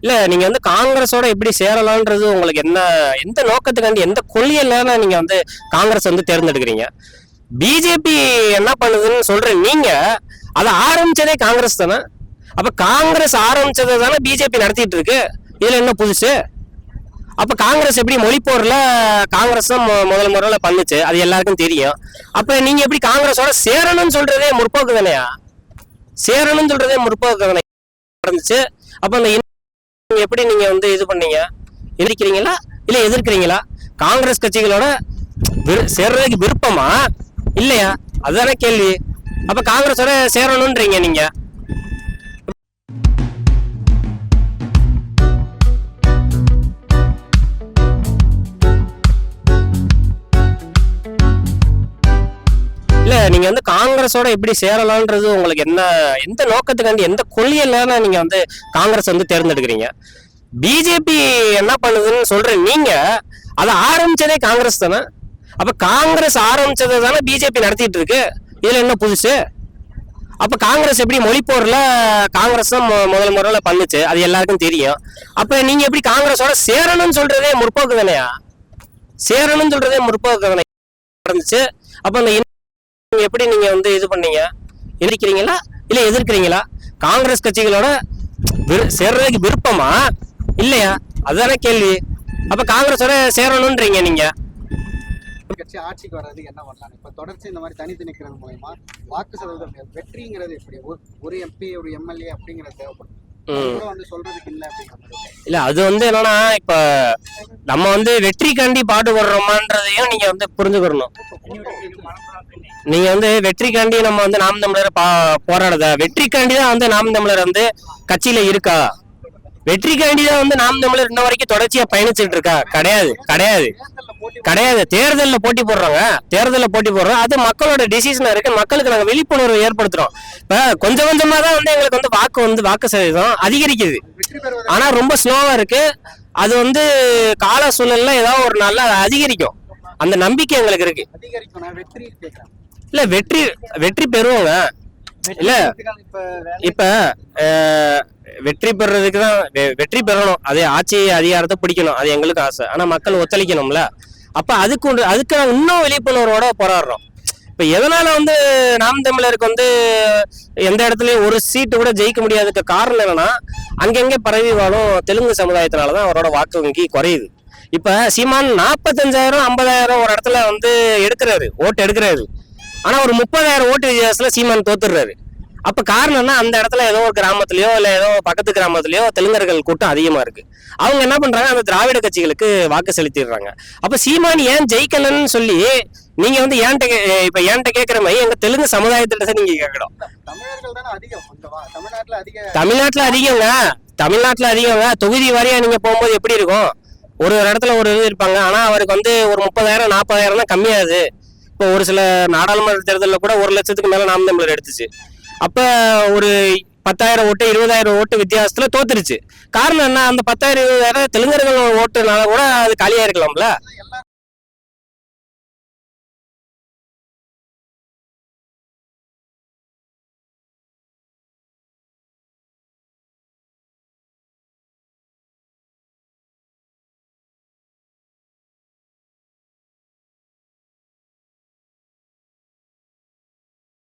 இல்ல நீங்க வந்து காங்கிரஸோட எப்படி சேரலாம்ன்றது உங்களுக்கு என்ன, எந்த நோக்கத்துக்காண்டி, எந்த கொள்கையில நீங்க வந்து காங்கிரஸ் வந்து தேர்ந்தெடுக்கிறீங்க? பிஜேபி என்ன பண்ணுதுன்னு சொல்ற நீங்க, அதை ஆரம்பிச்சதே காங்கிரஸ் தானே. அப்ப காங்கிரஸ் ஆரம்பிச்சதை தானே பிஜேபி நடத்திட்டு இருக்கு. இதுல என்ன புதுசு? அப்ப காங்கிரஸ் எப்படி மொழிப்போர்ல காங்கிரஸ் தான் முதல் முறையில பண்ணுச்சு, அது எல்லாருக்கும் தெரியும். அப்ப நீங்க எப்படி காங்கிரஸோட சேரணும்னு சொல்றதே முற்போக்கு தானையா? சேரணும்னு சொல்றதே முற்போக்கு தானே நடந்துச்சு. அப்ப அந்த எப்படி நீங்க வந்து இது பண்ணீங்க? எதிர்க்கிறீங்களா இல்ல எதிர்க்கிறீங்களா? காங்கிரஸ் கட்சிகளோட சேர்றதுக்கு விருப்பமா இல்லையா? அதுதானே கேள்வி. அப்ப காங்கிரஸோட சேரணும்ன்றீங்க நீங்க. இல்ல நீங்க வந்து காங்கிரஸோட எப்படி சேரலாம்ன்றது உங்களுக்கு என்ன, எந்த நோக்கத்துக்காண்டி, எந்த கொள்கையில நீங்க வந்து காங்கிரஸ் வந்து தேர்ந்தெடுக்கிறீங்க? பிஜேபி என்ன பண்ணுதுன்னு சொல்ற நீங்க, அதை ஆரம்பிச்சதே காங்கிரஸ் தானே. அப்ப காங்கிரஸ் ஆரம்பிச்சதை தானே பிஜேபி நடத்திட்டு இருக்கு. இதுல என்ன புதுசு? அப்ப காங்கிரஸ் எப்படி மொழிப்போர்ல காங்கிரஸ் தான் முதல் முறையில பண்ணுச்சு, அது எல்லாருக்கும் தெரியும். அப்ப நீங்க எப்படி காங்கிரஸோட சேரணும்னு சொல்றதே முற்போக்கு தானையா? சேரணும்னு சொல்றதே முற்போக்கு தானே நடந்துச்சு. அப்ப அந்த எப்படி நீங்க வந்து இது பண்ணீங்க? எதிர்க்கிறீங்களா இல்ல எதிர்க்கிறீங்களா? காங்கிரஸ் கட்சிகளோட சேர்றதுக்கு விருப்பமா இல்லையா? அதுதானே கேள்வி. அப்ப காங்கிரஸோட சேரணும்ன்றீங்க நீங்க. கட்சி ஆட்சிக்கு வர்றதுக்கு என்ன பண்ணலாம்? இப்ப தொடர்ச்சி இந்த மாதிரி தனித்து நிற்கிறது மூலமா வாக்கு சதவீதம் வெற்றிங்கிறது எப்படி? ஒரு எம்பி ஒரு எம்எல்ஏ அப்படிங்கிறது தேவைப்படும். இல்ல அது வந்து என்னன்னா, இப்ப நம்ம வந்து வெற்றிக்காண்டி பாடுபடுறோமான்றதையும் நீங்க வந்து புரிஞ்சுக்கணும். நீங்க வந்து வெற்றிக்காண்டி நம்ம வந்து நாம் தமிழர் போராடுத, வெற்றிக்காண்டி தான் வந்து நாம் தமிழர் வந்து கட்சியில இருக்கா? வெற்றிக்காண்டி தான் வந்து நாம் தமிழர் இன்ன வரைக்கும் தொடர்ச்சியா பயணிச்சுட்டு இருக்கா? கிடையாது, கிடையாது, கிடையாது. தேர்தலில் போட்டி போடுறோங்க, தேர்தலில் போட்டி போடுறோம். அது மக்களோட டிசிஷனா இருக்கு. மக்களுக்கு நாங்கள் விழிப்புணர்வு ஏற்படுத்துறோம். இப்ப கொஞ்சம் கொஞ்சமா தான் வந்து எங்களுக்கு வந்து வாக்கு சதவீதம் அதிகரிக்குது. ஆனா ரொம்ப ஸ்லோவா இருக்கு. அது வந்து கால சூழல்ல ஏதாவது ஒரு நாள்ல அதிகரிக்கும். அந்த நம்பிக்கை எங்களுக்கு இருக்கு. இல்ல வெற்றி பெறுவோங்க. இல்ல இப்ப வெற்றி பெறதுக்கு தான் வெற்றி பெறணும். அதே ஆட்சி அதிகாரத்தை பிடிக்கணும், அது எங்களுக்கு ஆசை. ஆனா மக்கள் ஒத்துழைக்கணும்ல. அப்ப அதுக்கு நாங்க இன்னும் விழிப்புணர்வோட போராடுறோம். இப்ப எதனால வந்து நாம் தமிழருக்கு வந்து எந்த இடத்துலயும் ஒரு சீட்டு கூட ஜெயிக்க முடியாதுக்கு காரணம் என்னன்னா, அங்கங்க பரவி வாழும் தெலுங்கு சமுதாயத்தினாலதான் அவரோட வாக்கு வங்கி குறையுது. இப்ப சீமான் 45,000 50,000 ஒரு இடத்துல வந்து எடுக்கிறாரு, ஓட்டு எடுக்கிறாரு. ஆனா ஒரு 30,000 ஓட்டு வித்தியாசத்துல சீமான் தோத்துடுறாரு. அப்ப காரணம்னா, அந்த இடத்துல ஏதோ ஒரு கிராமத்திலயோ இல்ல ஏதோ பக்கத்து கிராமத்திலயோ தெலுங்கர்கள் கூட்டம் அதிகமா இருக்கு. அவங்க என்ன பண்றாங்க, அந்த திராவிட கட்சிகளுக்கு வாக்கு செலுத்திடுறாங்க. அப்ப சீமான் ஏன் ஜெயிக்கலன்னு சொல்லி நீங்க வந்து என்கிட்ட கேட்கிற மாதிரி எங்க தெலுங்கு சமுதாயத்திட்ட நீங்க கேட்கணும். தமிழ்நாட்டுல அதிகங்க. தொகுதி வாரியா நீங்க போகும்போது எப்படி இருக்கும்? ஒரு இடத்துல ஒரு இது இருப்பாங்க. ஆனா அவருக்கு வந்து ஒரு 30,000 40,000 தான் கம்மியாகுது. இப்போ ஒரு சில நாடாளுமன்ற தேர்தலில் கூட 1 லட்சத்துக்கு மேல நாம் தமிழர் எடுத்துச்சு. அப்ப ஒரு 10,000 ஓட்டு 20,000 ஓட்டு வித்தியாசத்துல தோத்துருச்சு. காரணம் என்ன? அந்த 10,000 20,000 தெலுங்கர்கள் ஓட்டுனால கூட அது காலியா இருக்கலாம்ல.